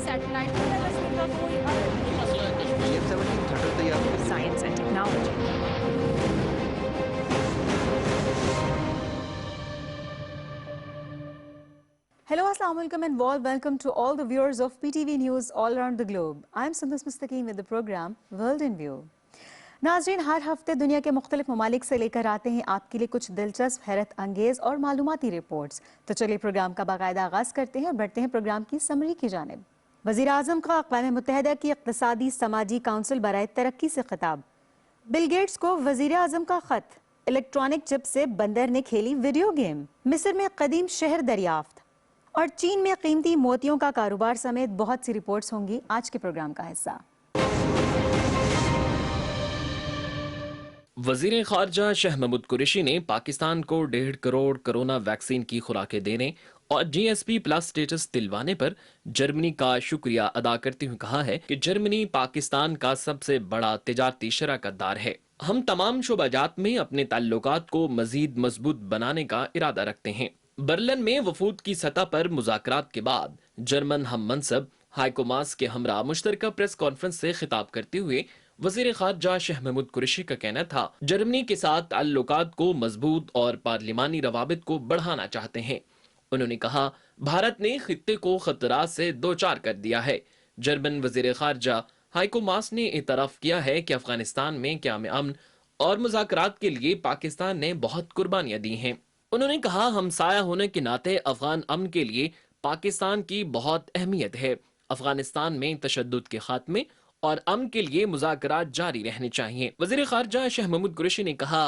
Satellite का कोई F-17 थ्रटर तैयार कर ली। Science and technology. Hello, Assalamu alaikum and warm welcome to all the viewers of PTV News all around the globe. I am Sundus Mustaqim with the program World in View. नाज़रीन, हर हफ्ते दुनिया के मुख्तलिफ ममालिक से लेकर आते हैं आपके लिए कुछ दिलचस्प, हैरत अंगेज़ और मालूमाती रिपोर्ट्स। तो चलिए प्रोग्राम का बाकायदा आगाज़ करते हैं और बढ़ते हैं प्रोग्राम की समरी की जानिब। वज़ीर आज़म का अक़वाम मुत्तहिदा की इक़्तिसादी समाजी काउंसिल बराए तरक्की से खिताब। बिल गेट्स को वज़ीर आज़म का ख़त। इलेक्ट्रॉनिक चिप से बंदर ने खेली वीडियो गेम। मिस्र में कदीम शहर दरियाफ्त और चीन में कीमती मोतियों का कारोबार समेत बहुत सी रिपोर्ट्स होंगी आज के प्रोग्राम का हिस्सा। वज़ीर ख़ारजा शाह महमूद कुरैशी ने पाकिस्तान को 1.5 करोड़ कोरोना वैक्सीन की खुराकें देने और GSP प्लस स्टेटस दिलवाने पर जर्मनी का शुक्रिया अदा करते हुए कहा है कि जर्मनी पाकिस्तान का सबसे बड़ा तिजारती शराकतदार है। हम तमाम शोबाजात में अपने ताल्लुकात को मजीद मजबूत बनाने का इरादा रखते हैं। बर्लिन में वफूद की सतह पर मुज़ाकरात के बाद जर्मन हम मनसब हाइको मास के हमरा मुश्तरका प्रेस कॉन्फ्रेंस से खिताब करते हुए वज़ीर ख़ारजा शाह महमूद कुरैशी का कहना था, जर्मनी के साथ ताल्लुकात को मजबूत और पार्लिमानी रवाबित को बढ़ाना चाहते हैं। उन्होंने कहा, भारत ने खित्ते को खतरात से दो चार कर दिया है। जर्मन वज़ीर ख़ारजा हाइको मास ने एतराफ़ किया है कि अफगानिस्तान में क़याम अमन और मुज़ाकरात के लिए पाकिस्तान ने बहुत कुर्बानियाँ दी हैं। उन्होंने कहा, हमसाया होने के नाते अफगान अमन के लिए पाकिस्तान की बहुत अहमियत है। अफगानिस्तान में तशद्दुद के खात्मे और अमन के लिए मुज़ाकरात जारी रहने चाहिए। वज़ीर ख़ारजा शाह महमूद कुरैशी ने कहा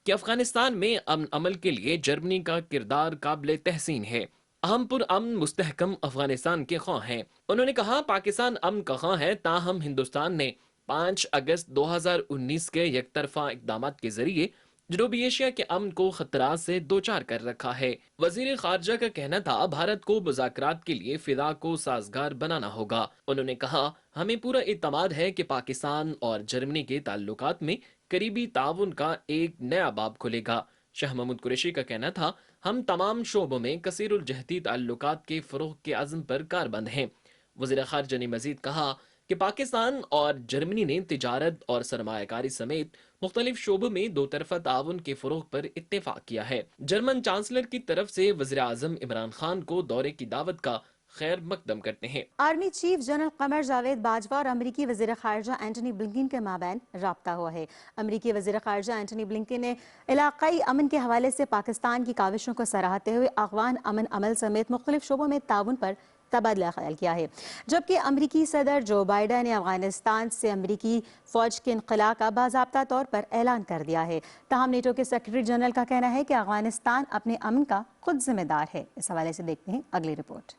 कि अफगानिस्तान में अमन अमल के लिए जर्मनी का किरदार काबिल तहसीन है। हम पुरअमन मुस्तहकम अफगानिस्तान के ख्वाह हैं। उन्होंने कहा, पाकिस्तान अमन का ख्वाह है, ताहम हिंदुस्तान ने 5 अगस्त 2019 के यकतरफा इक़दामात के जरिए जनूबी एशिया के अमन को खतरात से दो चार कर रखा है। वज़ीर ख़ारजा का कहना था, भारत को मुज़ाकरात के लिए फ़िज़ा को साजगार बनाना होगा। उन्होंने कहा, हमें पूरा इत्मीनान है कि पाकिस्तान और जर्मनी के ताल्लुकात में करीबी ताउन का एक नया बाब खुलेगा। शाह महमूद कुरैशी का कहना था, हम तमाम शोबों में कसीरुल जहती ताल्लुकात के फ़रोग़ के अज़्म पर कारबंद हैं। वज़ीर ख़ारजा ने मज़ीद कहा कि पाकिस्तान और जर्मनी ने तिजारत और सरमायाकारी समेत मुख्तलिफ शोबों में दो तरफा ताउन के फ़रोग़ पर इत्तेफाक किया है। जर्मन चांसलर की तरफ से वज़ीर आज़म इमरान खान को दौरे की दावत का खैर मकदम करते हैं। Army chief general Qamar Javed Bajwa और अमरीकी वज़ीर ख़ारजा एंटनी ब्लिंकन के माबैन राब्ता हुआ है। अमरीकी वज़ीर ख़ारजा एंटनी ब्लिंकन ने इलाक़ाई अमन के हवाले से पाकिस्तान की काविशों को सराहते हुए अफ़गान अमन अमल समेत मुख्तलिफ शोबों में ताउन पर तबादला ख्याल किया है। जबकि अमरीकी सदर जो बाइडन ने अफ़गानिस्तान से अमरीकी फ़ौज के इनक़ला का बाज़ाब्ता तौर पर ऐलान कर दिया है। ताहम नेटो के सेक्रेटरी जनरल का कहना है कि अफ़गानिस्तान अपने अमन का खुद जिम्मेदार है। इस हवाले से देखते हैं अगली रिपोर्ट।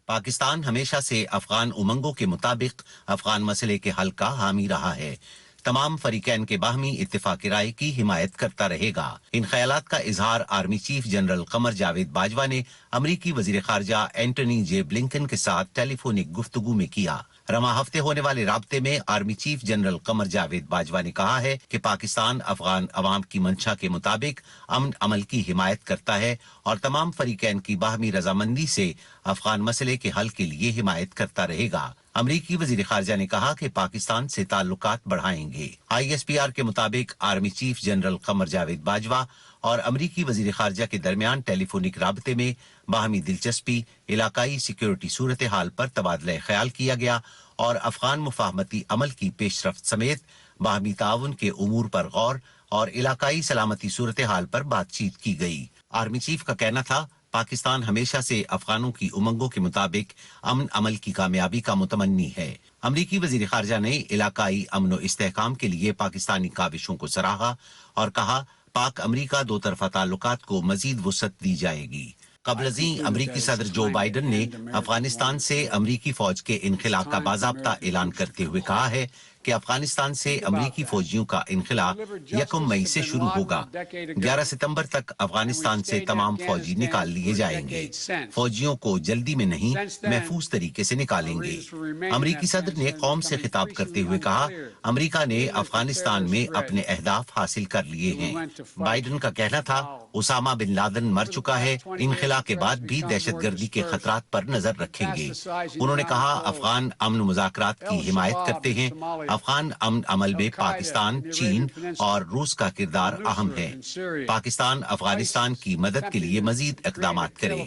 पाकिस्तान हमेशा से अफगान उमंगों के मुताबिक अफगान मसले के हल का हामी रहा है। तमाम फरीकैन के बाहमी इत्तेफाक राय की हिमायत करता रहेगा। इन ख्यालात का इजहार army chief general Qamar Javed Bajwa ने अमरीकी वजीर खारजा एंटनी जे ब्लिंकन के साथ टेलीफोनिक गुफ्तगू में किया। रमा हफ्ते होने वाले राब्ते में army chief general Qamar Javed Bajwa ने कहा है कि पाकिस्तान अफगान अवाम की मंशा के मुताबिक अमन अमल की हिमायत करता है और तमाम फरीकैन की बाहमी रजामंदी से अफगान मसले के हल के लिए हिमायत करता रहेगा। अमरीकी वजीर खारजा ने कहा कि पाकिस्तान से ताल्लुकात बढ़ाएंगे। ISPR के मुताबिक army chief general Qamar Javed Bajwa और अमरीकी वजीर खारजा के दरमियान टेलीफोनिक राबते में बाहमी दिलचस्पी, इलाकाई सिक्योरिटी सूरत हाल पर तबादला ख्याल किया गया और अफगान मुफाहमती अमल की पेशरफ्त समेत बाहमी ताउन के उमूर पर गौर और इलाकाई सलामती सूरत हाल पर बातचीत की गई। आर्मी चीफ का कहना था, पाकिस्तान हमेशा से अफगानों की उमंगों के मुताबिक अमन अमल की कामयाबी का मुतमन्नी है। अमरीकी वजीर खारजा ने इलाकाई अमन व इस्तेहकाम के लिए पाकिस्तानी काविशों को सराहा और कहा, पाक अमरीका दो तरफा ताल्लुकात को मजीद वुसअत दी जाएगी। कबलजी अमरीकी सदर जो बाइडन ने अफगानिस्तान से अमरीकी फौज के इनखिला का बाज़ाब्ता ऐलान करते हुए कहा है کہ افغانستان سے امریکی فوجیوں کا انخلا 1 مئی سے شروع ہوگا۔ 11 ستمبر تک افغانستان سے تمام فوجی نکال لیے جائیں گے۔ فوجیوں کو جلدی میں نہیں، محفوظ طریقے سے نکالیں گے۔ امریکی صدر نے قوم سے خطاب کرتے ہوئے کہا، امریکہ نے افغانستان میں اپنے اہداف حاصل کر لیے ہیں۔ بائیڈن کا کہنا تھا، اسامہ بن لادن مر چکا ہے، انخلا کے بعد بھی دہشت گردی کے خطرات پر نظر رکھیں گے۔ انہوں نے کہا، افغان امن مذاکرات کی حمایت کرتے ہیں۔ افغان امن عمل میں پاکستان، چین اور روس کا کردار اہم ہے۔ پاکستان افغانستان کی مدد کے لیے مزید اقدامات کرے۔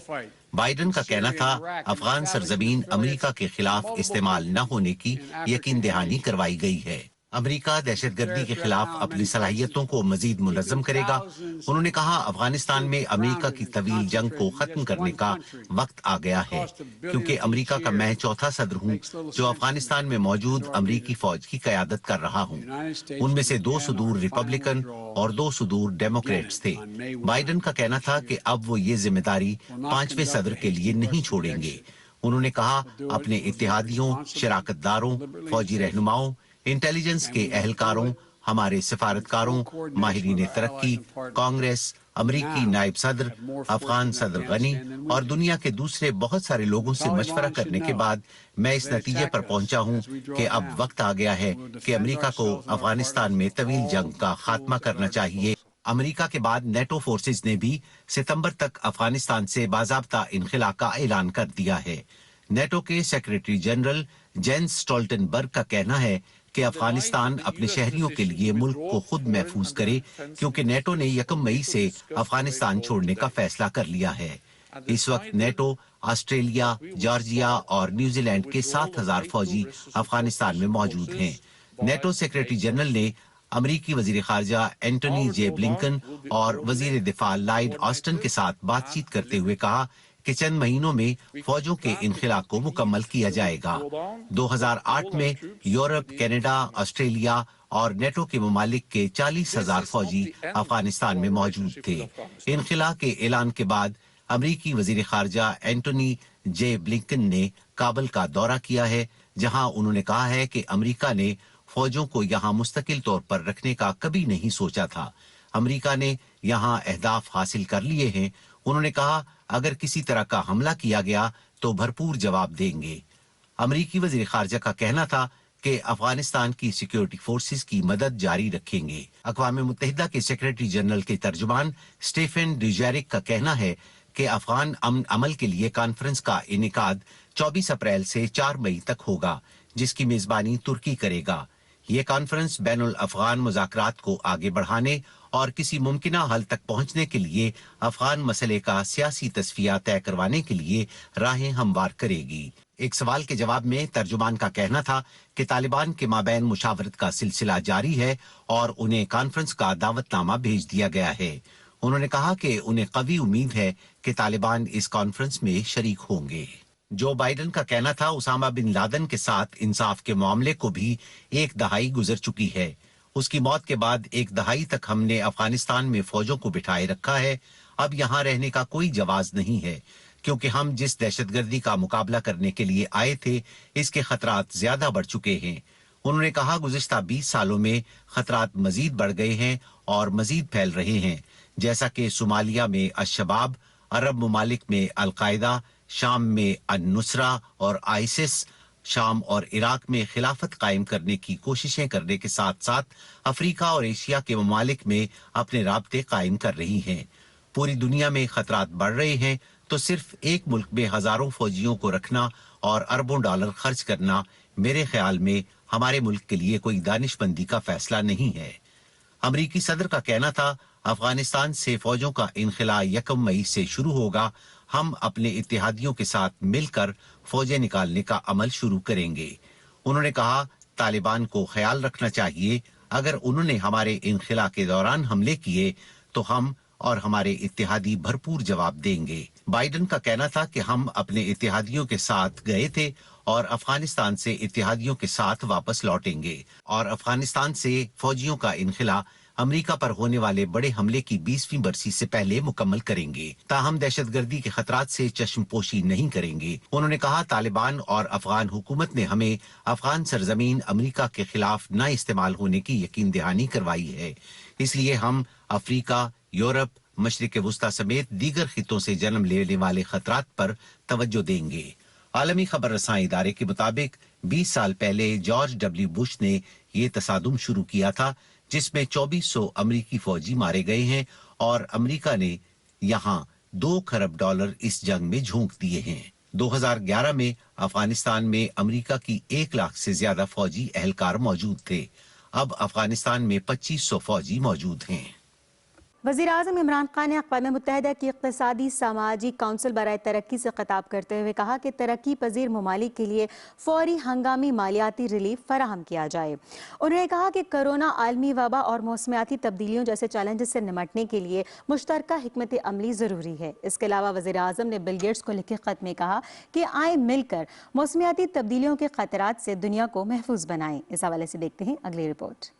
بائیڈن کا کہنا تھا، افغان سرزمین امریکہ کے خلاف استعمال نہ ہونے کی یقین دہانی کروائی گئی ہے۔ امریکہ دہشت گردی کے خلاف اپنی صلاحیتوں کو مزید منظم کرے گا۔ انہوں نے کہا، افغانستان میں امریکہ کی طویل جنگ کو ختم کرنے کا وقت آ گیا ہے، کیونکہ امریکہ کا میں چوتھا صدر ہوں جو افغانستان میں موجود امریکی فوج کی قیادت کر رہا ہوں۔ ان میں سے 2 صدور ریپبلکن اور 2 صدور ڈیموکریٹس تھے۔ بائیڈن کا کہنا تھا کہ اب وہ یہ ذمہ داری 5ویں صدر کے لیے نہیں چھوڑیں گے۔ انہوں نے کہا، اپنے اتحادیوں، شراکت داروں، فوجی رہنماؤں، انٹیلیجنس کے اہلکاروں، ہمارے سفارتکاروں، ماہرین ترقی، کانگریس، امریکی نائب صدر، افغان صدر غنی اور دنیا کے دوسرے بہت سارے لوگوں سے مشورہ کرنے کے بعد میں اس نتیجے پر پہنچا ہوں کہ اب وقت آ گیا ہے کہ امریکہ کو افغانستان میں طویل جنگ کا خاتمہ کرنا چاہیے۔ امریکہ کے بعد نیٹو فورسز نے بھی ستمبر تک افغانستان سے باضابطہ انخلا کا اعلان کر دیا ہے۔ نیٹو کے سیکریٹری جنرل جینس اسٹولٹنبرگ کا کہنا ہے کہ افغانستان اپنے شہریوں کے لیے ملک کو خود محفوظ کرے، کیونکہ نیٹو نے 1 مئی سے افغانستان چھوڑنے کا فیصلہ کر لیا ہے۔ اس وقت نیٹو، آسٹریلیا، جارجیا اور نیوزی لینڈ کے 7,000 فوجی افغانستان میں موجود ہیں۔ نیٹو سیکریٹری جنرل نے امریکی وزیر خارجہ اینٹونی جے بلنکن اور وزیر دفاع لائیڈ آسٹن کے ساتھ بات چیت کرتے ہوئے کہا کہ چند مہینوں میں فوجوں کے انخلا کو مکمل کیا جائے گا۔ 2008 میں یورپ، کینیڈا، آسٹریلیا اور نیٹو کے ممالک کے 40,000 فوجی افغانستان میں موجود تھے۔ انخلا کے اعلان کے بعد امریکی وزیر خارجہ اینٹونی جے بلنکن نے کابل کا دورہ کیا ہے، جہاں انہوں نے کہا ہے کہ امریکہ نے فوجوں کو یہاں مستقل طور پر رکھنے کا کبھی نہیں سوچا تھا۔ امریکہ نے یہاں اہداف حاصل کر لیے ہیں۔ انہوں نے کہا، اگر کسی طرح کا حملہ کیا گیا تو بھرپور جواب دیں گے۔ امریکی وزیر خارجہ کا کہنا تھا کہ افغانستان کی سیکیورٹی فورسز کی مدد جاری رکھیں گے۔ اقوام متحدہ کے سیکریٹری جنرل کے ترجمان اسٹیفن ڈوجیرک کا کہنا ہے کہ افغان امن عمل کے لیے کانفرنس کا انعقاد 24 اپریل سے 4 مئی تک ہوگا، جس کی میزبانی ترکی کرے گا۔ یہ کانفرنس بین الافغان مذاکرات کو آگے بڑھانے اور کسی ممکنہ حل تک پہنچنے کے لیے افغان مسئلے کا سیاسی تصفیہ طے کروانے کے لیے راہیں ہموار کرے گی۔ ایک سوال کے جواب میں ترجمان کا کہنا تھا کہ طالبان کے مابین مشاورت کا سلسلہ جاری ہے اور انہیں کانفرنس کا دعوت نامہ بھیج دیا گیا ہے۔ انہوں نے کہا کہ انہیں قوی امید ہے کہ طالبان اس کانفرنس میں شریک ہوں گے۔ جو بائیڈن کا کہنا تھا، اسامہ بن لادن کے ساتھ انصاف کے معاملے کو بھی 1 دہائی گزر چکی ہے۔ اس کی موت کے بعد 1 دہائی تک ہم نے افغانستان میں فوجوں کو بٹھائے رکھا ہے۔ اب یہاں رہنے کا کوئی جواز نہیں ہے، کیونکہ ہم جس دہشت گردی کا مقابلہ کرنے کے لیے آئے تھے، اس کے خطرات زیادہ بڑھ چکے ہیں۔ انہوں نے کہا، گزشتہ 20 سالوں میں خطرات مزید بڑھ گئے ہیں اور مزید پھیل رہے ہیں، جیسا کہ صومالیہ میں الشباب، عرب ممالک میں القاعدہ، شام میں النصرہ اور آئسس، شام اور عراق میں خلافت قائم کرنے کی کوششیں کرنے کے ساتھ ساتھ افریقہ اور ایشیا کے ممالک میں اپنے رابطے قائم کر رہی ہیں۔ پوری دنیا میں خطرات بڑھ رہے ہیں، تو صرف ایک ملک میں ہزاروں فوجیوں کو رکھنا اور اربوں ڈالر خرچ کرنا میرے خیال میں ہمارے ملک کے لیے کوئی دانشمندی کا فیصلہ نہیں ہے۔ امریکی صدر کا کہنا تھا، افغانستان سے فوجوں کا انخلا 1 مئی سے شروع ہوگا۔ ہم اپنے اتحادیوں کے ساتھ مل کر فوجیں نکالنے کا عمل شروع کریں گے۔ انہوں نے کہا، طالبان کو خیال رکھنا چاہیے، اگر انہوں نے ہمارے انخلا کے دوران حملے کیے تو ہم اور ہمارے اتحادی بھرپور جواب دیں گے۔ بائیڈن کا کہنا تھا کہ ہم اپنے اتحادیوں کے ساتھ گئے تھے اور افغانستان سے اتحادیوں کے ساتھ واپس لوٹیں گے، اور افغانستان سے فوجیوں کا انخلا امریکہ پر ہونے والے بڑے حملے کی 20ویں برسی سے پہلے مکمل کریں گے، تاہم دہشت گردی کے خطرات سے چشم پوشی نہیں کریں گے۔ انہوں نے کہا طالبان اور افغان حکومت نے ہمیں افغان سرزمین امریکہ کے خلاف نہ استعمال ہونے کی یقین دہانی کروائی ہے، اس لیے ہم افریقہ، یورپ، مشرق وسطیٰ سمیت دیگر خطوں سے جنم لینے والے خطرات پر توجہ دیں گے۔ عالمی خبر رساں ادارے کے مطابق 20 سال پہلے جارج ڈبلیو بش نے یہ تصادم شروع کیا تھا، جس میں 2400 امریکی فوجی مارے گئے ہیں اور امریکہ نے یہاں $2 کھرب اس جنگ میں جھونک دیے ہیں۔ 2011 میں افغانستان میں امریکہ کی 1 لاکھ سے زیادہ فوجی اہلکار موجود تھے، اب افغانستان میں 2500 فوجی موجود ہیں۔ وزیر اعظم عمران خان نے اقوام متحدہ کی اقتصادی سماجی کونسل برائے ترقی سے خطاب کرتے ہوئے کہا کہ ترقی پذیر ممالک کے لیے فوری ہنگامی مالیاتی ریلیف فراہم کیا جائے۔ انہوں نے کہا کہ کورونا، عالمی وبا اور موسمیاتی تبدیلیوں جیسے چیلنجز سے نمٹنے کے لیے مشترکہ حکمت عملی ضروری ہے۔ اس کے علاوہ وزیر اعظم نے بل گیٹس کو لکھے خط میں کہا کہ آئیں مل کر موسمیاتی تبدیلیوں کے خطرات سے دنیا کو محفوظ بنائیں۔ اس حوالے سے دیکھتے ہیں اگلی رپورٹ۔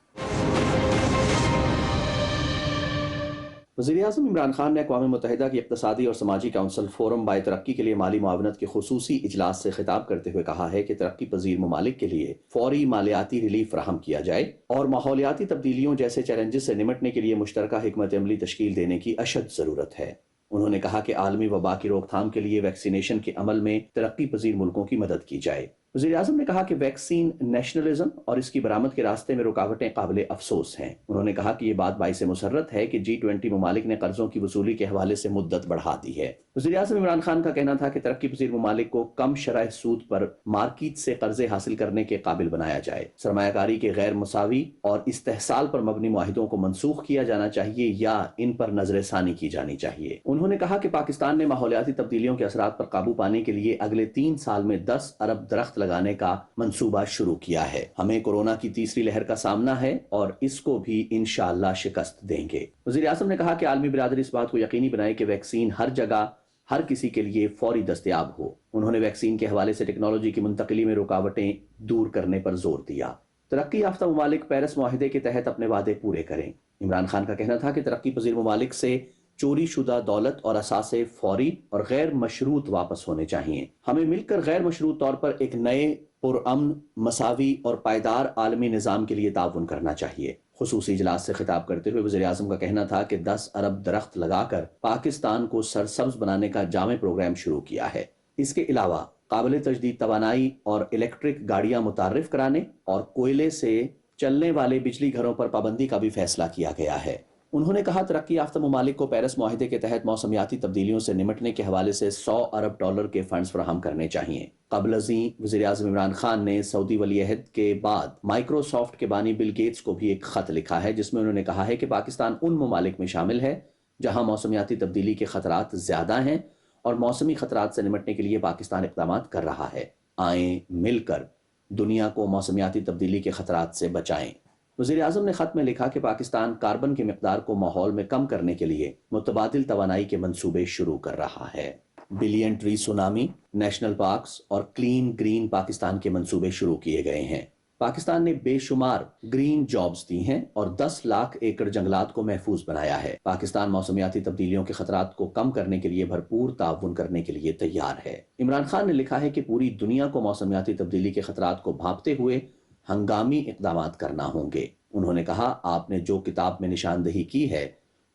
وزیر اعظم عمران خان نے اقوام متحدہ کی اقتصادی اور سماجی کونسل فورم برائے ترقی کے لیے مالی معاونت کے خصوصی اجلاس سے خطاب کرتے ہوئے کہا ہے کہ ترقی پذیر ممالک کے لیے فوری مالیاتی ریلیف فراہم کیا جائے اور ماحولیاتی تبدیلیوں جیسے چیلنجز سے نمٹنے کے لیے مشترکہ حکمت عملی تشکیل دینے کی اشد ضرورت ہے۔ انہوں نے کہا کہ عالمی وبا کی روک تھام کے لیے ویکسینیشن کے عمل میں ترقی پذیر ملکوں کی مدد کی جائے۔ وزیر اعظم نے کہا کہ ویکسین نیشنلزم اور اس کی برآمد کے راستے میں رکاوٹیں قابل افسوس ہیں۔ انہوں نے کہا کہ یہ بات باعث مسرت ہے کہ G20 ممالک نے قرضوں کی وصولی کے حوالے سے مدت بڑھا دی ہے۔ وزیر اعظم عمران خان کا کہنا تھا کہ ترقی پذیر ممالک کو کم شرح سود پر مارکیٹ سے قرضے حاصل کرنے کے قابل بنایا جائے۔ سرمایہ کاری کے غیر مساوی اور استحصال پر مبنی معاہدوں کو منسوخ کیا جانا چاہیے یا ان پر نظر ثانی کی جانی چاہیے۔ انہوں نے کہا کہ پاکستان نے ماحولیاتی تبدیلیوں کے اثرات پر قابو پانے کے لیے اگلے 3 سال میں 10 ارب درخت لگانے کا منصوبہ شروع کیا ہے۔ ہمیں کورونا کی تیسری لہر کا سامنا ہے اور اس کو بھی انشاءاللہ شکست دیں گے۔ وزیر اعظم نے کہا کہ عالمی برادری اس بات کو یقینی بنائے کہ ویکسین ہر جگہ ہر کسی کے لیے فوری دستیاب ہو۔ انہوں نے ویکسین کے حوالے سے ٹیکنالوجی کی منتقلی میں رکاوٹیں دور کرنے پر زور دیا۔ ترقی یافتہ ممالک پیرس معاہدے کے تحت اپنے وعدے پورے کریں۔ عمران خان کا کہنا تھا کہ ترقی پذیر ممالک سے چوری شدہ دولت اور اثاثے فوری اور غیر مشروط واپس ہونے چاہیے۔ ہمیں مل کر غیر مشروط طور پر ایک نئے پرامن، مساوی اور پائیدار عالمی نظام کے لیے تعاون کرنا چاہیے۔ خصوصی اجلاس سے خطاب کرتے ہوئے وزیر اعظم کا کہنا تھا کہ 10 ارب درخت لگا کر پاکستان کو سرسبز بنانے کا جامع پروگرام شروع کیا ہے۔ اس کے علاوہ قابل تجدید توانائی اور الیکٹرک گاڑیاں متعارف کرانے اور کوئلے سے چلنے والے بجلی گھروں پر پابندی کا بھی فیصلہ کیا گیا ہے۔ انہوں نے کہا ترقی یافتہ ممالک کو پیرس معاہدے کے تحت موسمیاتی تبدیلیوں سے نمٹنے کے حوالے سے 100 ارب ڈالر کے فنڈز فراہم کرنے چاہیے۔ قبل ازیں وزیر اعظم عمران خان نے سعودی ولی عہد کے بعد مائکروسافٹ کے بانی بل گیٹس کو بھی ایک خط لکھا ہے، جس میں انہوں نے کہا ہے کہ پاکستان ان ممالک میں شامل ہے جہاں موسمیاتی تبدیلی کے خطرات زیادہ ہیں اور موسمی خطرات سے نمٹنے کے لیے پاکستان اقدامات کر رہا ہے۔ آئیں مل کر دنیا کو موسمیاتی تبدیلی کے خطرات سے بچائیں۔ وزیر اعظم نے خط میں لکھا کہ پاکستان کاربن کی مقدار کو ماحول میں کم کرنے کے لیے متبادل توانائی کے منصوبے شروع کر رہا ہے۔ Billion tree tsunami, national parks اور کلین گرین پاکستان کے منصوبے شروع کیے گئے ہیں۔ پاکستان نے بے شمار گرین جابز دی ہیں اور 10 لاکھ ایکڑ جنگلات کو محفوظ بنایا ہے۔ پاکستان موسمیاتی تبدیلیوں کے خطرات کو کم کرنے کے لیے بھرپور تعاون کرنے کے لیے تیار ہے۔ عمران خان نے لکھا ہے کہ پوری دنیا کو موسمیاتی تبدیلی کے خطرات کو بھانپتے ہوئے ہنگامی اقدامات کرنا ہوں گے۔ انہوں نے کہا آپ نے جو کتاب میں نشاندہی کی ہے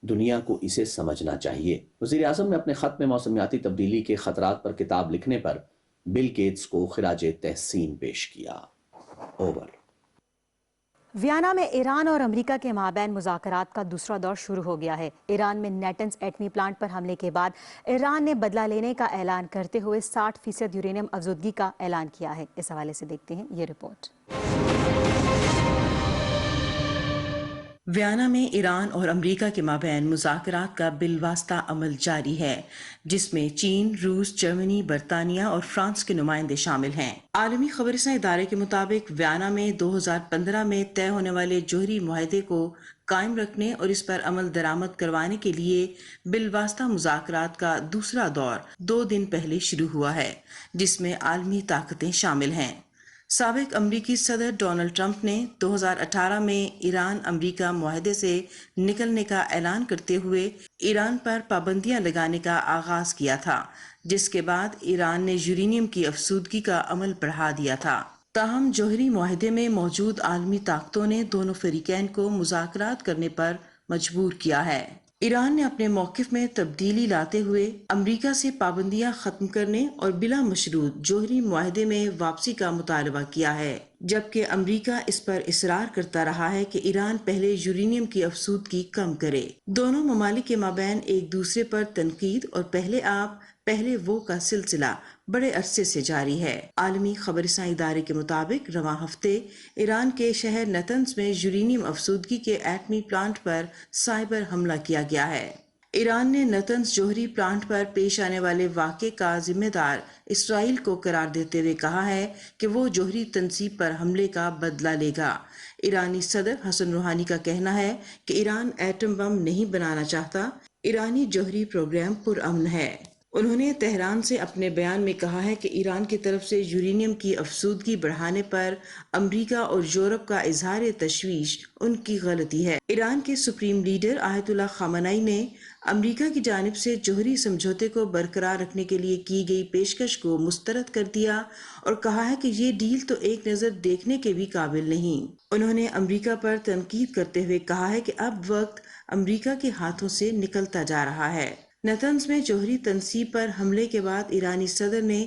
دنیا کو اسے سمجھنا چاہیے۔ وزیر اعظم نے اپنے خط میں موسمیاتی تبدیلی کے خطرات پر کتاب لکھنے پر بل گیٹس کو خراج تحسین پیش کیا۔ اوور۔ ویانا میں ایران اور امریکہ کے مابین مذاکرات کا دوسرا دور شروع ہو گیا ہے۔ ایران میں نیٹنز ایٹمی پلانٹ پر حملے کے بعد ایران نے بدلہ لینے کا اعلان کرتے ہوئے 60% یورینیم افزودگی کا اعلان کیا ہے۔ اس حوالے سے دیکھتے ہیں یہ رپورٹ۔ ویانا میں ایران اور امریکہ کے مابین مذاکرات کا بالواسطہ عمل جاری ہے، جس میں چین، روس، جرمنی، برطانیہ اور فرانس کے نمائندے شامل ہیں۔ عالمی خبر رساں ادارے کے مطابق ویانا میں 2015 میں طے ہونے والے جوہری معاہدے کو قائم رکھنے اور اس پر عمل درآمد کروانے کے لیے بالواسطہ مذاکرات کا دوسرا دور 2 دن پہلے شروع ہوا ہے، جس میں عالمی طاقتیں شامل ہیں۔ साबिक अमरीकी सदर डोनाल्ड ट्रंप ने 2018 में ईरान अमरीका मुआहदे से निकलने का ऐलान करते हुए ईरान पर पाबंदियां लगाने का आगाज किया था, जिसके बाद ईरान ने यूरेनियम की अफसूदगी का अमल बढ़ा दिया था। ताहम जौहरी मुआहदे में मौजूद आलमी ताकतों ने दोनों फरीकैन को मुज़ाकरात करने पर मजबूर किया है। ईरान ने अपने मौक़िफ़ में तब्दीली लाते हुए अमरीका से पाबंदियां खत्म करने और बिला मशरूत जौहरी मुआहदे में वापसी का मुतालबा किया है, जबकि अमरीका इस पर इसरार करता रहा है कि ईरान पहले यूरेनियम की अफसूदगी कम करे। दोनों ममालिक के माबैन एक दूसरे पर तनकीद और पहले आप पहले वो का सिलसिला बड़े अरसे से जारी है। आलमी खबरसां इदारे के मुताबिक रवां हफ्ते ईरान के शहर नतंज में यूरेनियम अफसूदगी के एटमी प्लांट पर साइबर हमला किया गया है। ईरान ने नतंज जौहरी प्लांट पर पेश आने वाले वाक़े का जिम्मेदार इसराइल को करार देते हुए कहा है कि वो जौहरी तंसीब पर हमले का बदला लेगा। ईरानी सदर हसन रूहानी का कहना है कि ईरान एटम बम नहीं बनाना चाहता। ईरानी जौहरी प्रोग्राम पुरअमन है। उन्होंने तेहरान से अपने बयान में कहा है कि ईरान की तरफ से यूरेनियम की अफसूदगी बढ़ाने पर अमरीका और यूरोप का इजहार तशवीश उनकी गलती है। ईरान के सुप्रीम लीडर आयतुल्लाह खामनेई ने अमरीका की जानिब से जौहरी समझौते को बरकरार रखने के लिए की गई पेशकश को मुस्तरद कर दिया और कहा है कि ये डील तो एक नज़र देखने के भी काबिल नहीं। उन्होंने अमरीका पर तनकीद करते हुए कहा है कि अब वक्त अमरीका के हाथों से निकलता जा रहा है। नतंज में जौहरी तंसीब पर हमले के बाद ईरानी सदर ने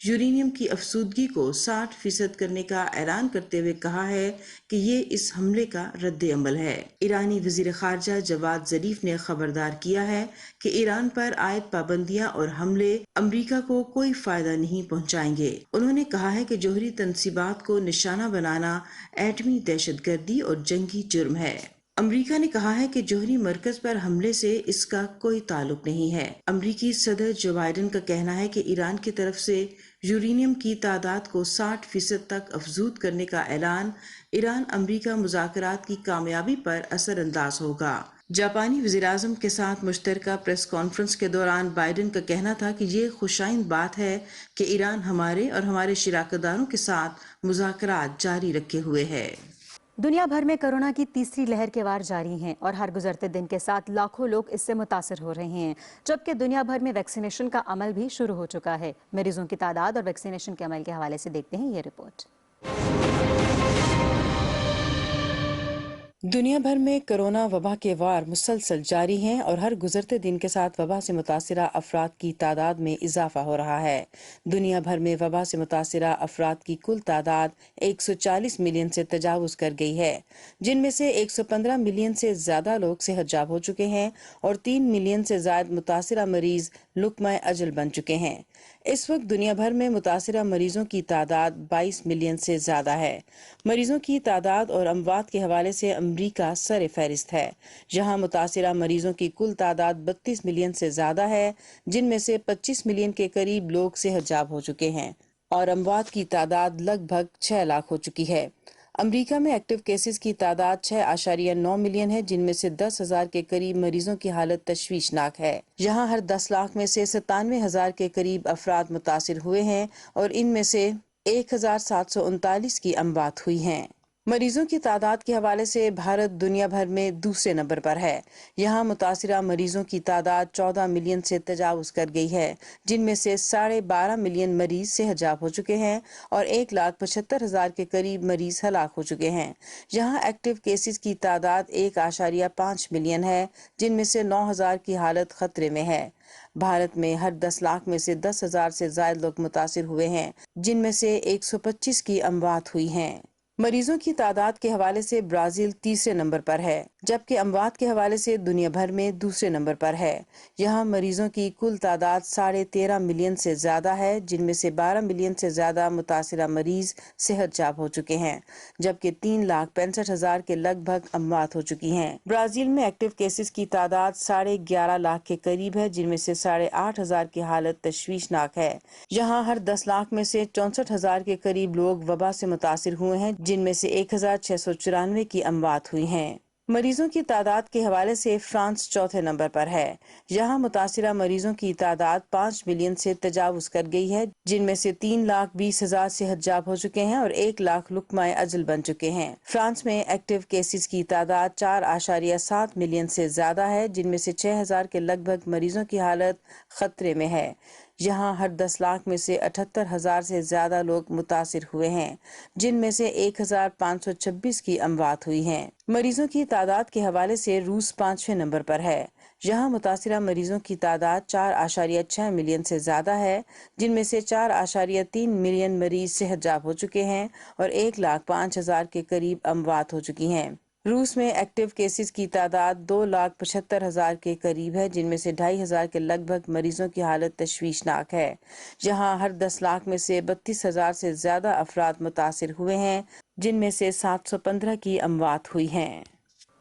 यूरेनियम की अफसूदगी को 60% करने का ऐलान करते हुए कहा है कि ये इस हमले का रद्द अमल है। ईरानी वजीर खारजा जवाद जरीफ ने खबरदार किया है कि ईरान पर आयद पाबंदियां और हमले अमरीका को कोई फायदा नहीं पहुंचाएंगे। उन्होंने कहा है कि जौहरी तंसीबात को निशाना बनाना एटमी दहशतगर्दी और जंगी जुर्म है। अमरीका ने कहा है कि जौहरी मरकज पर हमले से इसका कोई ताल्लुक नहीं है। अमरीकी सदर जो बाइडन का कहना है कि ईरान की तरफ से यूरेनियम की तादाद को 60% तक अफजूद करने का ऐलान ईरान अमरीका मुज़ाकरात की कामयाबी पर असरअंदाज होगा। जापानी वज़ीर-ए-आज़म के साथ मुश्तरका प्रेस कॉन्फ्रेंस के दौरान बाइडन का कहना था कि ये खुशाइंद बात है कि ईरान हमारे और हमारे शिराकतदारों के साथ मुज़ाकरात जारी रखे हुए है। दुनिया भर में कोरोना की तीसरी लहर के वार जारी हैं और हर गुजरते दिन के साथ लाखों लोग इससे मुतासर हो रहे हैं, जबकि दुनिया भर में वैक्सीनेशन का अमल भी शुरू हो चुका है। मरीजों की तादाद और वैक्सीनेशन के अमल के हवाले से देखते हैं ये रिपोर्ट। दुनिया भर में कोरोना वबा के वार मुसलसल जारी हैं और हर गुजरते दिन के साथ वबा से मुतासिरा अफराद की तादाद में इजाफा हो रहा है। दुनिया भर में वबा से मुतासिरा अफराद की कुल तादाद 140 मिलियन से तजावुज कर गई है, जिनमें से 115 मिलियन से ज्यादा लोग सेहतयाब हो चुके हैं और 3 मिलियन से ज्यादा मुतासिरा मरीज लुकमा अजल बन चुके हैं। इस वक्त दुनिया भर में मुतासिरा मरीजों की तादाद 22 मिलियन से ज्यादा है। मरीजों की तादाद और अमवात के हवाले से अमरीका सर फहरिस्त है, जहां मुतासिरा मरीजों की कुल तादाद 32 मिलियन से ज्यादा है, जिनमें से 25 मिलियन के करीब लोग सेहतयाब हो चुके हैं और अमवात की तादाद लगभग 6 लाख हो चुकी है। अमरीका में एक्टिव केसेस की तादाद 6.9 मिलियन है, जिनमें से 10,000 के करीब मरीजों की हालत तशवीशनाक है। यहाँ हर 10 लाख में से 97,000 के करीब अफराद मुतासिर हुए हैं और इनमें से 1,739 की अमवात हुई हैं। मरीजों की तादाद के हवाले से भारत दुनिया भर में दूसरे नंबर पर है। यहाँ मुतासिरा मरीजों की तादाद 14 मिलियन से तजावुज कर गई है, जिनमें से 12.5 मिलियन मरीज सेहतयाब हो चुके हैं और 1,75,000 के करीब मरीज हलाक हो चुके हैं। यहाँ एक्टिव केसेस की तादाद 1.5 मिलियन है, जिनमें से 9,000 की हालत खतरे में है। भारत में हर 10 लाख में से 10,000 से ज्यादा लोग मुतासिर हुए हैं, जिनमें से 125 की अमवात हुई हैं। मरीजों की तादाद के हवाले से ब्राजील तीसरे नंबर पर है, जबकि अमवात के हवाले से दुनिया भर में दूसरे नंबर पर है। यहाँ मरीजों की कुल तादाद 13.5 मिलियन से ज्यादा है, जिनमें से 12 मिलियन से ज्यादा मुतासिरा मरीज सेहतयाब हो चुके हैं, जबकि 3,65,000 के लगभग अमवात हो चुकी हैं। ब्राजील में एक्टिव केसेस की तादाद 11.5 लाख के करीब है, जिनमें से 8,500 की हालत तशवीशनाक है। यहाँ हर 10 लाख में से 64,000 के करीब लोग वबा से मुतासिर हुए हैं, जिनमें से 1,694 की अमवात हुई हैं। मरीजों की तादाद के हवाले से फ्रांस चौथे नंबर पर है। यहाँ मुतासिरा मरीजों की तादाद 5 मिलियन से तजावुज कर गई है, जिनमें से 3,20,000 सेहतयाब हो चुके हैं और 1 लाख लुकमाए अजल बन चुके हैं। फ्रांस में एक्टिव केसेस की तादाद 4.7 मिलियन से ज्यादा है, जिनमें से 6,000 के लगभग मरीजों की हालत खतरे में है। यहाँ हर 10 लाख में से 78,000 से ज्यादा लोग मुतासिर हुए हैं, जिनमें से 1,526 की अमवात हुई हैं। मरीजों की तादाद के हवाले से रूस 5वें नंबर पर है। यहाँ मुतासिरा मरीजों की तादाद 4.6 मिलियन से ज्यादा है, जिनमें से 4.3 मिलियन मरीज सेहतयाब हो चुके हैं और 1,05,000 के करीब अमवात हो चुकी हैं। रूस में एक्टिव केसेस की तादाद 2,75,000 के करीब है, जिनमें से 2,500 के लगभग मरीजों की हालत तशवीशनाक है। जहां हर 10 लाख में से 32,000 से ज्यादा अफराद मुतासिर हुए हैं, जिनमें से 715 की अमवात हुई हैं।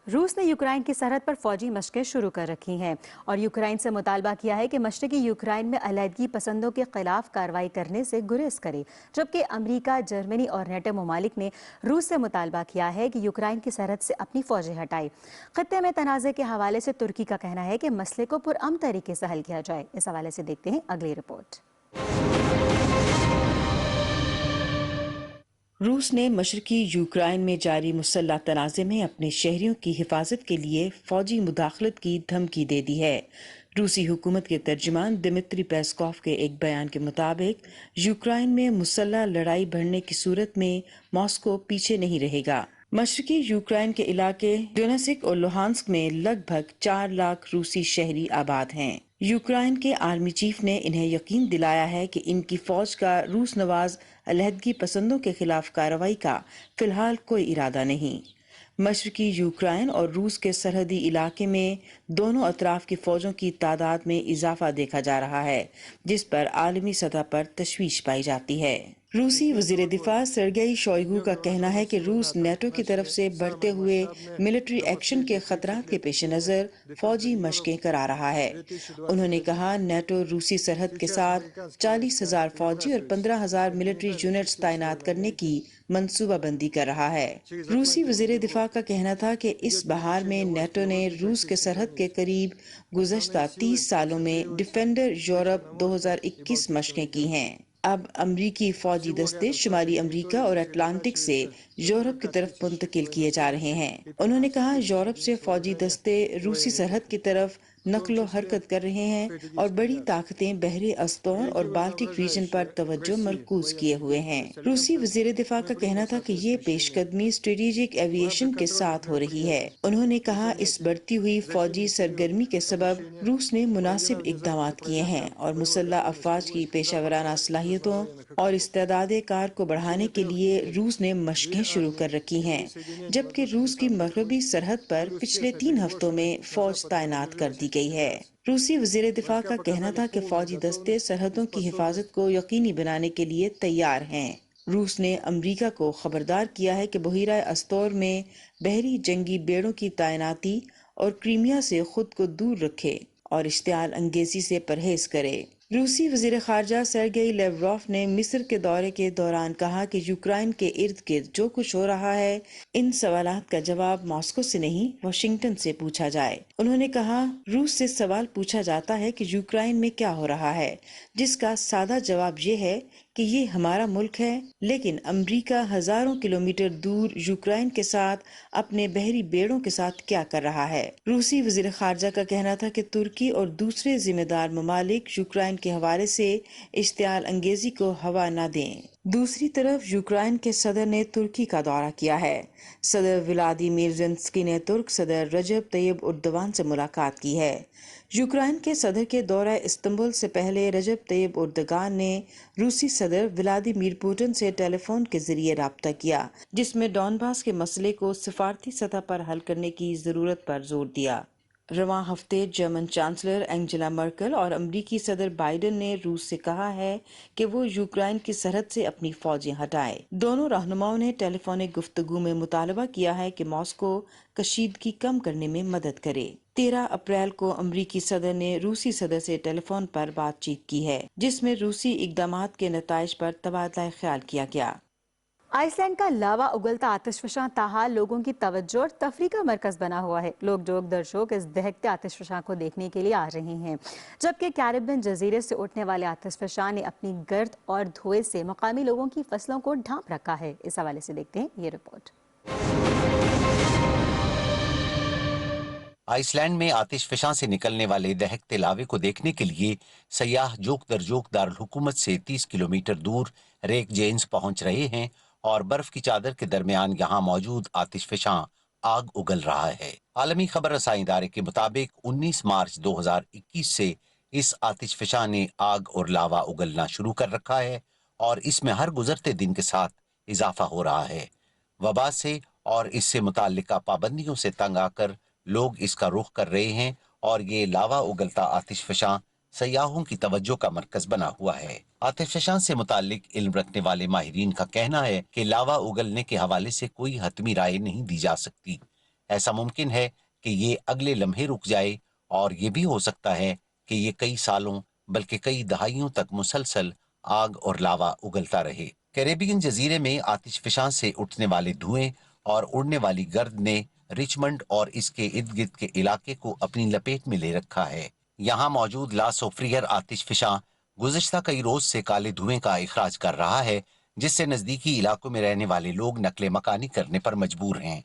रूस ने यूक्रेन की सरहद पर फौजी मशकें शुरू कर रखी हैं और यूक्रेन से मुतालबा किया है कि मशरकी यूक्रेन में अलहदगी पसंदों के खिलाफ कार्रवाई करने से गुरेज करे, जबकि अमेरिका, जर्मनी और नेटो ममालिक ने रूस से मुतालबा किया है कि यूक्रेन की सरहद से अपनी फौजें हटाए। खत्ते में तनाज़े के हवाले से तुर्की का कहना है कि मसले को पुरअमन तरीके से हल किया जाए। इस हवाले से देखते हैं अगली रिपोर्ट। रूस ने मशरकी यूक्रेन में जारी मुसल्लह तनाज़े में अपने शहरियों की हिफाजत के लिए फौजी मुदाखलत की धमकी दे दी है। रूसी हुकूमत के तर्जुमान दिमित्री पेस्कोव के एक बयान के मुताबिक यूक्रेन में मुसल्लह लड़ाई बढ़ने की सूरत में मॉस्को पीछे नहीं रहेगा। मशरकी यूक्रेन के इलाके डोनेट्स्क और लुहांस्क में लगभग 4 लाख रूसी शहरी आबाद हैं। यूक्रेन के आर्मी चीफ ने इन्हें यकीन दिलाया है कि इनकी फौज का रूस नवाज अलहदगी पसंदों के खिलाफ कार्रवाई का फिलहाल कोई इरादा नहीं। मशरकी यूक्रेन और रूस के सरहदी इलाके में दोनों अतराफ की फौजों की तादाद में इजाफा देखा जा रहा है, जिस पर आलमी सतह पर तशवीश पाई जाती है। रूसी वजीर दिफा सर्गेई शोइगु का कहना है कि रूस नेटो की तरफ से बढ़ते हुए मिलिट्री एक्शन के खतरात के पेश नज़र फौजी मशकें करा रहा है। उन्होंने कहा, नेटो रूसी सरहद के साथ 40,000 फौजी और 15,000 मिलिट्री यूनिट्स तैनात करने की मंसूबाबंदी कर रहा है। रूसी वजीर दिफा का कहना था कि इस बहार में नेटो ने रूस के सरहद के करीब गुज़श्ता 30 सालों में डिफेंडर यूरोप 2021 मशकें की हैं। अब अमरीकी फौजी दस्ते शुमाली अमरीका और अटलांटिक से यूरोप की तरफ मुंतकिल किए जा रहे हैं। उन्होंने कहा, यूरोप से फौजी दस्ते रूसी सरहद की तरफ नकलो हरकत कर रहे हैं और बड़ी ताकतें बहरे अस्तोन और बाल्टिक रीजन पर तवज्जो मरकूज किए हुए हैं। रूसी वजीर दिफा का कहना था कि ये पेशकदमी स्ट्रेटेजिक एविएशन के साथ हो रही है। उन्होंने कहा, इस बढ़ती हुई फौजी सरगर्मी के सबब रूस ने मुनासिब इकदाम किए हैं और मुसल्लह अफवाज की पेशावराना सलाहियतों और इस्तेदाद कार को बढ़ाने के लिए रूस ने मशकें शुरू कर रखी हैं, जबकि रूस की मगरबी सरहद पर पिछले 3 हफ्तों में फौज तैनात कर दी गई है। रूसी वजीर दिफा का कहना था कि फौजी दस्ते सरहदों की हिफाजत को यकीनी बनाने के लिए तैयार हैं। रूस ने अमरीका को खबरदार किया है कि बहीरा अस्तोर में बहरी जंगी बेड़ों की तैनाती और क्रीमिया से खुद को दूर रखे और इश्तियाल अंगेजी से परहेज करे। रूसी वजीर खारजा सर्गेई लेवरोव ने मिस्र के दौरे के दौरान कहा कि यूक्रेन के इर्द गिर्द जो कुछ हो रहा है, इन सवालात का जवाब मॉस्को से नहीं वाशिंगटन से पूछा जाए। उन्होंने कहा, रूस से सवाल पूछा जाता है कि यूक्रेन में क्या हो रहा है, जिसका सादा जवाब ये है कि ये हमारा मुल्क है, लेकिन अमेरिका हजारों किलोमीटर दूर यूक्रेन के साथ अपने बहरी बेड़ों के साथ क्या कर रहा है। रूसी वजीर खारजा का कहना था कि तुर्की और दूसरे जिम्मेदार ममालिक यूक्रेन के हवाले से इश्तियाल अंगेजी को हवा न दें। दूसरी तरफ यूक्रेन के सदर ने तुर्की का दौरा किया है। सदर व्लादिमीर ज़ेलेंस्की ने तुर्क सदर रजब तैयब उर्दवान से मुलाकात की है। यूक्रेन के सदर के दौरा इस्तांबुल से पहले रजब तैयब उर्दगान ने रूसी सदर व्लादिमीर पुतिन से टेलीफोन के जरिए राब्ता किया, जिसमें डॉनबास के मसले को सिफारती सतह पर हल करने की जरूरत पर जोर दिया। रवां हफ्ते जर्मन चांसलर एंजेला मर्केल और अमरीकी सदर बाइडेन ने रूस से कहा है कि वो यूक्रेन की सरहद से अपनी फौजें हटाए। दोनों रहनुमाओं ने टेलीफोनिक गुफ्तगू में मुतालबा किया है कि मॉस्को कशीदगी कम करने में मदद करे। 13 अप्रैल को अमरीकी सदर ने रूसी सदर से टेलीफोन पर बातचीत की है, जिसमें रूसी इकदामात के नताइज पर तबादला ख्याल किया गया। आइसलैंड का लावा उगलता आतिशफशां ताहाल लोगों की तवज्जो और तफरीह का मरकज बना हुआ है। लोग जोक दर शोक इस दहकते आतिशफशां को देखने के लिए आ रहे हैं, जबकि कैरिबियन जजीरे से उठने वाले आतिशफशां ने अपनी गर्द और धुएं से मकामी लोगों की फसलों को ढांप रखा है। इस हवाले से देखते हैं ये रिपोर्ट। आइसलैंड में आतिशफशां से निकलने वाले दहकते लावे को देखने के लिए सयाह जोक दर जोक दारुल हुकूमत से 30 किलोमीटर दूर रेक जेन्स पहुंच रहे हैं और बर्फ की चादर के दरमियान यहाँ मौजूद आतिशफशां आग उगल रहा है। आलमी खबर रसाई इदारे के मुताबिक 19 मार्च 2021 से इस आतिशफशां ने आग और लावा उगलना शुरू कर रखा है और इसमें हर गुजरते दिन के साथ इजाफा हो रहा है। वबा से और इससे मुताल्लिका पाबंदियों से तंग आकर लोग इसका रुख कर रहे हैं और ये लावा उगलता आतिशफशां सयाहों की तवज्जो का मरकज बना हुआ है। आतिशफशां से मुताल्लिक इल्म रखने वाले माहिरीन का कहना है कि लावा उगलने के हवाले से कोई हतमी राय नहीं दी जा सकती। ऐसा मुमकिन है कि ये अगले लम्हे रुक जाए और ये भी हो सकता है कि ये कई सालों बल्कि कई दहाइयों तक मुसलसल आग और लावा उगलता रहे। कैरेबियन जजीरे में आतिशफशां से उठने वाले धुएं और उड़ने वाली गर्द ने रिचमंड और इसके इर्द गिर्द के इलाके को अपनी लपेट में ले रखा है। यहाँ मौजूद ला सोफ्रियर आतिशफशां गुज़िश्ता कई रोज से काले धुएं का इखराज कर रहा है, जिससे नजदीकी इलाकों में रहने वाले लोग नकले मकानी करने पर मजबूर हैं।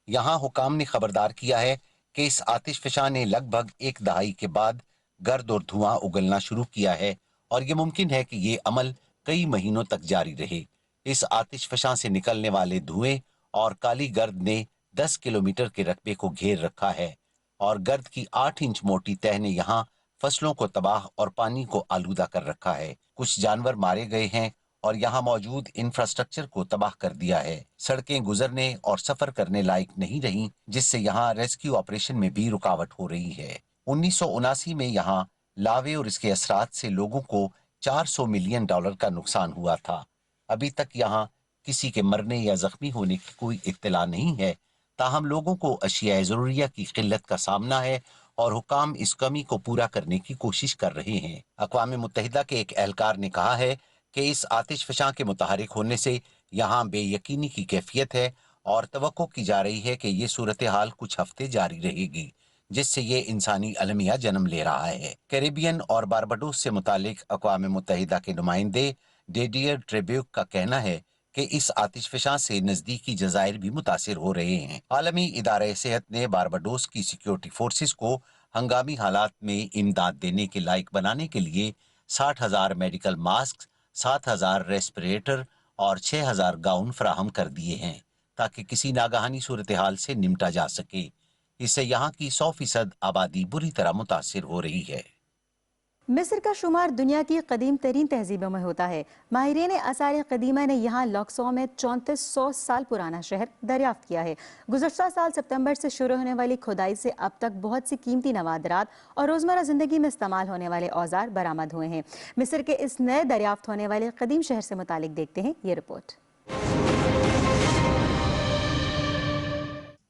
यहाँ हुकाम ने खबरदार किया है कि इस आतिशफशां ने लगभग एक दहाई के बाद गर्द और धुआं उगलना शुरू किया है और ये मुमकिन है कि ये अमल कई महीनों तक जारी रहे। इस आतिशफशां से निकलने वाले धुएं और काली गर्द ने 10 किलोमीटर के रकबे को घेर रखा है और गर्द की 8 इंच मोटी तह ने यहाँ फसलों को तबाह और पानी को आलूदा कर रखा है। कुछ जानवर मारे गए हैं और यहाँ मौजूद इंफ्रास्ट्रक्चर को तबाह कर दिया है। सड़कें गुजरने और सफर करने लायक नहीं रही, जिससे यहाँ रेस्क्यू ऑपरेशन में भी रुकावट हो रही है। 1979 में यहाँ लावे और इसके असरात से लोगों को $400 मिलियन का नुकसान हुआ था। अभी तक यहाँ किसी के मरने या जख्मी होने की कोई इत्तला नहीं है, ताहम लोगों को अशियाए ज़रूरिया की किल्लत का सामना है और हुकाम इस कमी को पूरा करने की कोशिश कर रहे हैं। अक़वाम मुत्तहिदा के एक एहलकार ने कहा है कि इस आतिशफशां के मुतहरिक होने से यहाँ बेयकीनी की कैफियत है और तवक्को की जा रही है कि ये सूरत हाल कुछ हफ्ते जारी रहेगी, जिससे ये इंसानी अलमिया जन्म ले रहा है। कैरेबियन और बारबाडोस से मुतालिक अक़वाम मुत्तहिदा के नुमाइंदे डेडियर ट्रेब्यूक का कहना है कि इस आतिशफशां से नजदीकी जजायर भी मुतासिर हो रहे हैं। आलमी इदारे सेहत ने बारबाडोस की सिक्योरिटी फोर्सेस को हंगामी हालात में इमदाद देने के लायक बनाने के लिए 60,000 मेडिकल मास्क, 7,000 रेस्पिरेटर और 6,000 गाउन फराहम कर दिए हैं ताकि किसी नागहानी सूरत हाल से निमटा जा सके। इससे यहाँ की 100% आबादी बुरी तरह मुतासिर हो रही है। मिस्र का शुमार दुनिया की कदीम तरीन तहजीबों में होता है। माहिरीन आसार कदीमा ने यहाँ लक्सो में 3400 साल पुराना शहर दरियाफ्त किया है। गुज़श्ता साल सितंबर से शुरू होने वाली खुदाई से अब तक बहुत सी कीमती नवादरात और रोज़मर्रा ज़िंदगी में इस्तेमाल होने वाले औजार बरामद हुए हैं। मिस्र के इस नए दरियाफ्त होने वाले कदीम शहर से मुतालिक देखते हैं ये रिपोर्ट।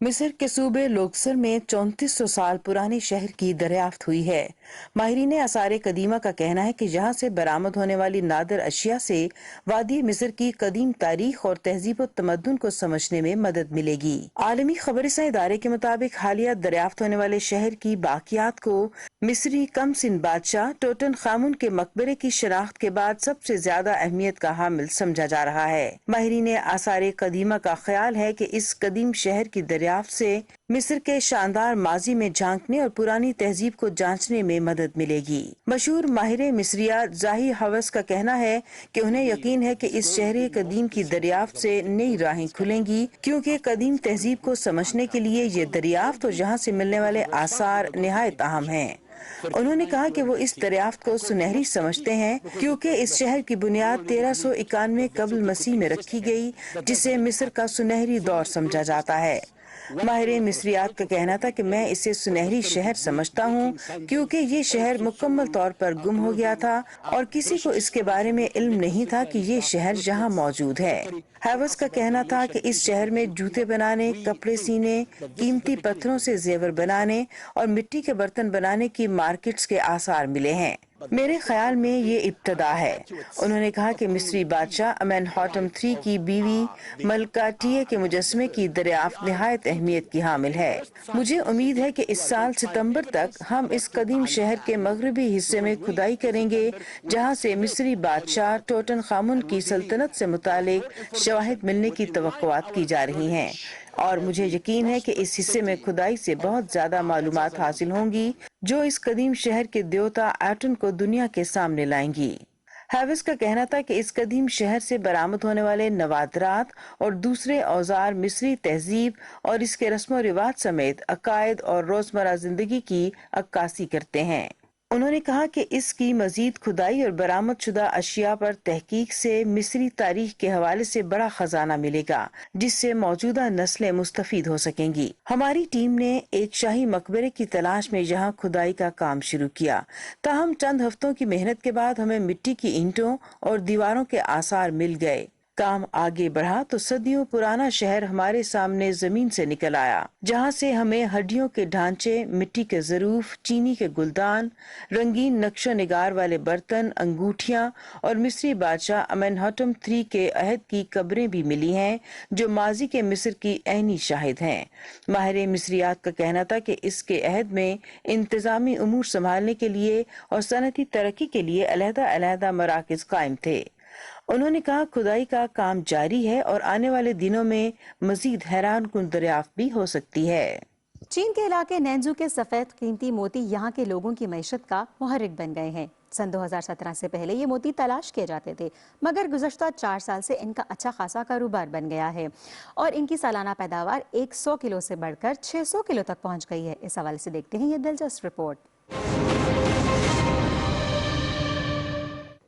मिस्र के सूबे लोक्सर में 3400 साल पुराने शहर की दरियाफ्त हुई है। माहिरीन आसार कदीमा का कहना है कि यहाँ से बरामद होने वाली नादर अशिया से वादी मिस्र की कदीम तारीख और तहजीब और तमद्दुन को समझने में मदद मिलेगी। आलमी खबरसां इदारे के मुताबिक हालिया दरियाफ्त होने वाले शहर की बाकियात को मिस्री कम सिन बादशाह टोटन खामुन के मकबरे की शनाख्त के बाद सबसे ज्यादा अहमियत का हामिल समझा जा रहा है। माहिरीन आसार कदीमा का ख्याल है कि इस कदीम शहर की दरियाफ्त से मिस्र के शानदार माजी में झांकने और पुरानी तहजीब को जांचने में मदद मिलेगी। मशहूर माहिर मिस्रियात जाही हवस का कहना है कि उन्हें यकीन है कि इस शहर कदीम की दरियाफ्त से नई राहें खुलेंगी, क्योंकि कदीम तहजीब को समझने के लिए ये दरियाफ्त और यहाँ से मिलने वाले आसार निहायत अहम हैं। उन्होंने कहा कि वो इस दरियाफ्त को सुनहरी समझते हैं क्योंकि इस शहर की बुनियाद 1391 कबल मसीह में रखी गई, जिसे मिस्र का सुनहरी दौर समझा जाता है। माहिर मिस्रियात का कहना था कि मैं इसे सुनहरी शहर समझता हूँ क्योंकि ये शहर मुकम्मल तौर पर गुम हो गया था और किसी को इसके बारे में इल्म नहीं था कि ये शहर यहाँ मौजूद है। हैवस का कहना था कि इस शहर में जूते बनाने, कपड़े सीने, कीमती पत्थरों से जेवर बनाने और मिट्टी के बर्तन बनाने की मार्केट्स के आसार मिले हैं। میرے خیال میں یہ ابتدا ہے۔ انہوں نے کہا کہ مصری بادشاہ امنہوٹم III کی بیوی ملکہ ٹیے کے مجسمے کی دریافت نہایت اہمیت کی حامل ہے۔ مجھے امید ہے کہ اس سال ستمبر تک ہم اس قدیم شہر کے مغربی حصے میں کھدائی کریں گے جہاں سے مصری بادشاہ ٹوٹن خامن کی سلطنت سے متعلق شواہد ملنے کی توقعات کی جا رہی ہیں، اور مجھے یقین ہے کہ اس حصے میں کھدائی سے بہت زیادہ معلومات حاصل ہوں گی جو اس قدیم شہر کے دیوتا ایٹن کو دنیا کے سامنے لائیں گی۔ ہیوس کا کہنا تھا کہ اس قدیم شہر سے برآمد ہونے والے نوادرات اور دوسرے اوزار مصری تہذیب اور اس کے رسم و رواج سمیت عقائد اور روزمرہ زندگی کی عکاسی کرتے ہیں۔ انہوں نے کہا کہ اس کی مزید کھدائی اور برآمد شدہ اشیاء پر تحقیق سے مصری تاریخ کے حوالے سے بڑا خزانہ ملے گا جس سے موجودہ نسلیں مستفید ہو سکیں گی۔ ہماری ٹیم نے ایک شاہی مقبرے کی تلاش میں یہاں کھدائی کا کام شروع کیا، تاہم چند ہفتوں کی محنت کے بعد ہمیں مٹی کی اینٹوں اور دیواروں کے آثار مل گئے۔ کام آگے بڑھا تو صدیوں پرانا شہر ہمارے سامنے زمین سے نکل آیا، جہاں سے ہمیں ہڈیوں کے ڈھانچے، مٹی کے ظروف، چینی کے گلدان، رنگین نقش و نگار والے برتن، انگوٹھیاں اور مصری بادشاہ امنہوٹم III کے عہد کی قبریں بھی ملی ہیں جو ماضی کے مصر کی عینی شاہد ہیں۔ ماہر مصریات کا کہنا تھا کہ اس کے عہد میں انتظامی امور سنبھالنے کے لیے اور صنعتی ترقی کے لیے علیحدہ علیحدہ مراکز قائم تھے۔ انہوں نے کہا کھدائی کا کام جاری ہے اور آنے والے دنوں میں مزید حیران کن دریافت بھی ہو سکتی ہے۔ چین کے علاقے نینجو کے سفید قیمتی موتی یہاں کے لوگوں کی معیشت کا محرک بن گئے ہیں۔ سن 2017 سے پہلے یہ موتی تلاش کیے جاتے تھے، مگر گزشتہ 4 سال سے ان کا اچھا خاصا کاروبار بن گیا ہے اور ان کی سالانہ پیداوار 100 کلو سے بڑھ کر 600 کلو تک پہنچ گئی ہے۔ اس حوالے سے دیکھتے ہیں یہ دلچسپ رپورٹ۔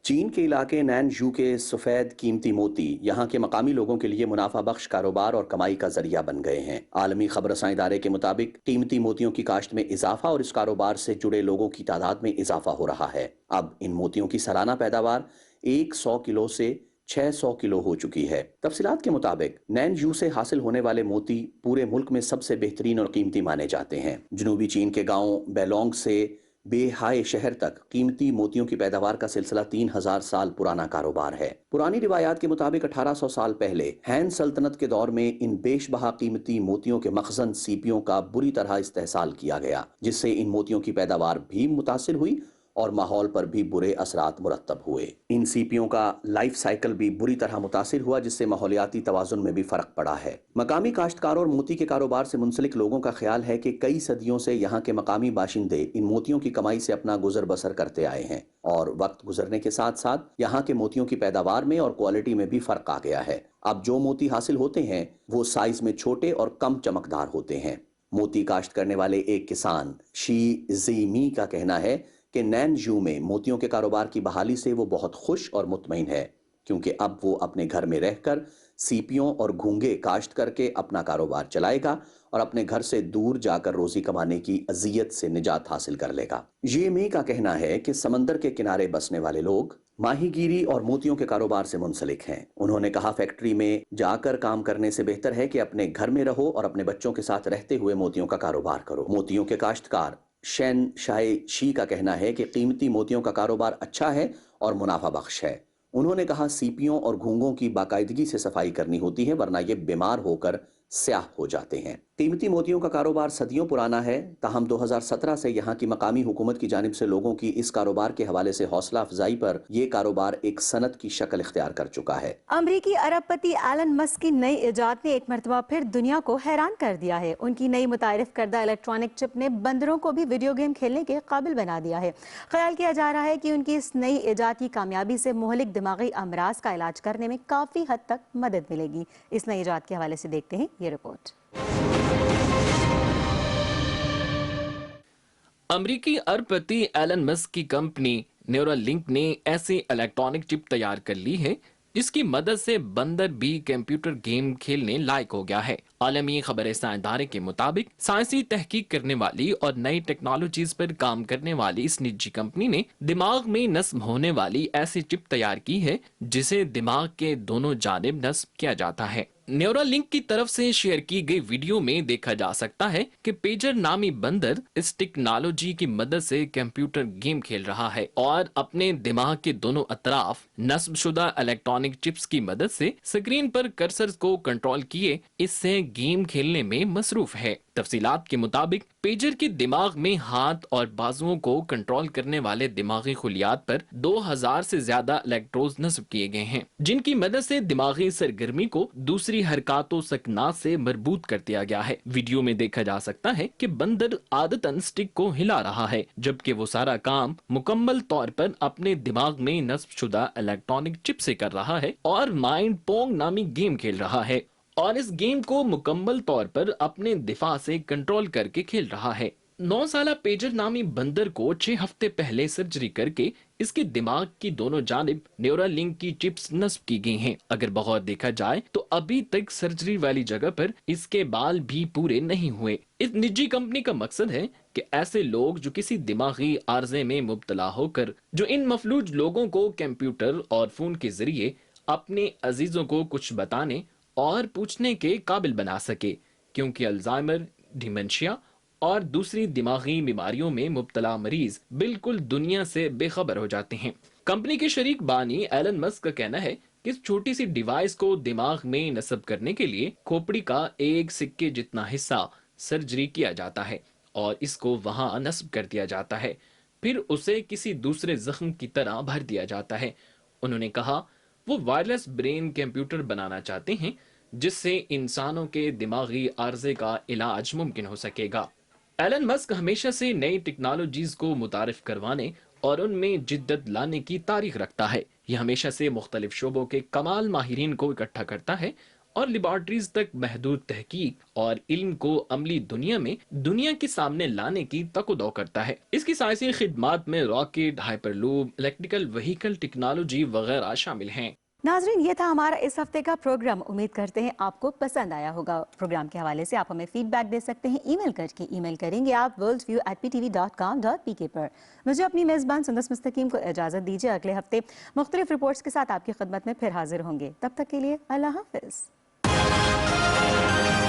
چین کے علاقے نینجو کے سفید قیمتی موتی یہاں کے مقامی لوگوں کے لیے منافع بخش کاروبار اور کمائی کا ذریعہ بن گئے ہیں۔ عالمی خبر رساں ادارے کے مطابق قیمتی موتیوں کی کاشت میں اضافہ اور اس کاروبار سے جڑے لوگوں کی تعداد میں اضافہ ہو رہا ہے۔ اب ان موتیوں کی سالانہ پیداوار 100 کلو سے 600 کلو ہو چکی ہے۔ تفصیلات کے مطابق نینجو سے حاصل ہونے والے موتی پورے ملک میں سب سے بہترین اور قیمتی مانے جاتے ہیں۔ جنوبی چین کے گاؤں بیلونگ سے بے ہائے شہر تک قیمتی موتیوں کی پیداوار کا سلسلہ 3000 سال پرانا کاروبار ہے۔ پرانی روایات کے مطابق 1800 سال پہلے ہین سلطنت کے دور میں ان بیش بہا قیمتی موتیوں کے مخزن سیپیوں کا بری طرح استحصال کیا گیا، جس سے ان موتیوں کی پیداوار بھی متاثر ہوئی اور ماحول پر بھی برے اثرات مرتب ہوئے۔ ان سیپیوں کا لائف سائیکل بھی بری طرح متاثر ہوا، جس سے ماحولیاتی توازن میں بھی فرق پڑا ہے۔ مقامی کاشتکاروں اور موتی کے کاروبار سے منسلک لوگوں کا خیال ہے کہ کئی صدیوں سے یہاں کے مقامی باشندے ان موتیوں کی کمائی سے اپنا گزر بسر کرتے آئے ہیں، اور وقت گزرنے کے ساتھ ساتھ یہاں کے موتیوں کی پیداوار میں اور کوالٹی میں بھی فرق آ گیا ہے۔ اب جو موتی حاصل ہوتے ہیں وہ سائز میں چھوٹے اور کم چمکدار ہوتے ہیں۔ موتی کاشت کرنے والے ایک کسان شی زی می کا کہنا ہے کہ نینجو میں موتیوں کے کاروبار کی بحالی سے وہ بہت خوش اور مطمئن ہے، کیونکہ اب وہ اپنے گھر میں رہ کر سیپیوں اور گھونگے کاشت کر کے اپنا کاروبار چلائے گا اور اپنے گھر سے دور جا کر روزی کمانے کی اذیت سے نجات حاصل کر لے گا۔ یہ می کا کہنا ہے کہ سمندر کے کنارے بسنے والے لوگ ماہی گیری اور موتیوں کے کاروبار سے منسلک ہیں۔ انہوں نے کہا فیکٹری میں جا کر کام کرنے سے بہتر ہے کہ اپنے گھر میں رہو اور اپنے بچوں کے ساتھ رہتے ہوئے موتیوں کا کاروبار کرو۔ موتیوں کے کاشتکار شین شائے شی کا کہنا ہے کہ قیمتی موتیوں کا کاروبار اچھا ہے اور منافع بخش ہے۔ انہوں نے کہا سیپیوں اور گھونگوں کی باقاعدگی سے صفائی کرنی ہوتی ہے، ورنہ یہ بیمار ہو کر سیاہ ہو جاتے ہیں۔ قیمتی موتیوں کا کاروبار صدیوں پرانا ہے، تاہم 2017 سے یہاں کی مقامی حکومت کی جانب سے لوگوں کی اس کاروبار کے حوالے سے حوصلہ افزائی پر یہ کاروبار ایک صنعت کی شکل اختیار کر چکا ہے۔ امریکی ارب پتی ایلن مسک کی نئی ایجاد نے ایک مرتبہ پھر دنیا کو حیران کر دیا ہے۔ ان کی نئی متعارف کردہ الیکٹرانک چپ نے بندروں کو بھی ویڈیو گیم کھیلنے کے قابل بنا دیا ہے۔ خیال کیا جا رہا ہے کہ ان کی اس نئی ایجاد کی کامیابی سے مہلک دماغی امراض کا علاج کرنے میں کافی حد تک مدد ملے گی۔ اس نئی ایجاد کے حوالے سے دیکھتے ہیں یہ رپورٹ۔ امریکی ارب پتی ایلن مسک کی کمپنی نیورل لنک نے ایسی الیکٹرانک چپ تیار کر لی ہے جس کی مدد سے بندر بھی کمپیوٹر گیم کھیلنے لائق ہو گیا ہے۔ عالمی خبر رساں ادارے کے مطابق سائنسی تحقیق کرنے والی اور نئی ٹیکنالوجیز پر کام کرنے والی اس نجی کمپنی نے دماغ میں نصب ہونے والی ایسی چپ تیار کی ہے جسے دماغ کے دونوں جانب نصب کیا جاتا ہے۔ न्यूरालिंक की तरफ से शेयर की गई वीडियो में देखा जा सकता है कि पेजर नामी बंदर इस टेक्नोलॉजी की मदद से कंप्यूटर गेम खेल रहा है और अपने दिमाग के दोनों अतराफ नस्बशुदा इलेक्ट्रॉनिक चिप्स की मदद से स्क्रीन पर कर्सर को कंट्रोल किए इससे गेम खेलने में मसरूफ है। तफसीलात के मुताबिक पेजर के दिमाग में हाथ और बाजुओं को कंट्रोल करने वाले दिमागी खुलियात पर 2000 से ज्यादा इलेक्ट्रोड्स नस्ब किए गए हैं, जिनकी मदद से दिमागी सरगर्मी को दूसरी हरकतों सकनात से मरबूत कर दिया गया है। वीडियो में देखा जा सकता है कि बंदर आदतन स्टिक को हिला रहा है, जबकि वो सारा काम मुकम्मल तौर पर अपने दिमाग में नस्बशुदा इलेक्ट्रॉनिक चिप से कर रहा है और माइंड पोंग नामी गेम खेल रहा है और इस गेम को मुकम्मल तौर पर अपने दिफा से कंट्रोल करके खेल रहा है। 9 साला पेजर नामी बंदर को 6 हफ्ते पहले सर्जरी करके इसके दिमाग की दोनों जानिब न्यूरालिंक की चिप्स नस्ब की गई हैं। अगर बहुत देखा जाए तो अभी तक सर्जरी वाली जगह पर इसके बाल भी पूरे नहीं हुए। इस निजी कंपनी का मकसद है कि ऐसे लोग जो किसी दिमागी आर्जे में मुब्तला होकर जो इन मफलूज लोगों को कंप्यूटर और फोन के जरिए अपने अजीजों को कुछ बताने और पूछने के काबिल बना सके, क्योंकि अल्जाइमर, डिमेंशिया और दूसरी दिमागी बीमारियों में मुब्तला मरीज बिल्कुल दुनिया से बेखबर हो जाते हैं। कंपनी के शरीक बानी एलन मस्क का कहना है कि इस छोटी सी डिवाइस को दिमाग में नस्ब करने के लिए खोपड़ी का एक सिक्के जितना हिस्सा सर्जरी किया जाता है और इसको वहां नस्ब कर दिया जाता है, फिर उसे किसी दूसरे जख्म की तरह भर दिया जाता है। उन्होंने कहा वो वायरलेस ब्रेन कंप्यूटर बनाना चाहते हैं जिससे इंसानों के दिमागी आर्जे का इलाज मुमकिन हो सकेगा। एलन मस्क हमेशा से नई टेक्नोलॉजीज को मुतारिफ करवाने और उनमें जिद्दत लाने की तारीख रखता है। यह हमेशा से मुख्तलिफ शोबों के कमाल माहिरीन को इकट्ठा करता है और लेबॉर्ट्रीज तक महदूद तहकीक और इल्म को अमली दुनिया में दुनिया के सामने लाने की तकदो करता है। इसकी साइंसी खिदमात में rocket, hyperloop, electrical vehicle technology वगैरह शामिल हैं। नाजरीन, ये था हमारा इस हफ्ते का प्रोग्राम। उम्मीद करते हैं आपको पसंद आया होगा। प्रोग्राम के हवाले से आप हमें फीडबैक दे सकते हैं ईमेल करके। ईमेल करेंगे आप worldview@ptv.com.pk पर। मुझे अपनी मेज़बान सुंदस मुस्तकीम को इजाज़त दीजिए। अगले हफ्ते मुख्तलिफ रिपोर्ट्स के साथ आपकी खिदमत में फिर हाजिर होंगे। तब तक के लिए अल्लाह हाफिज़।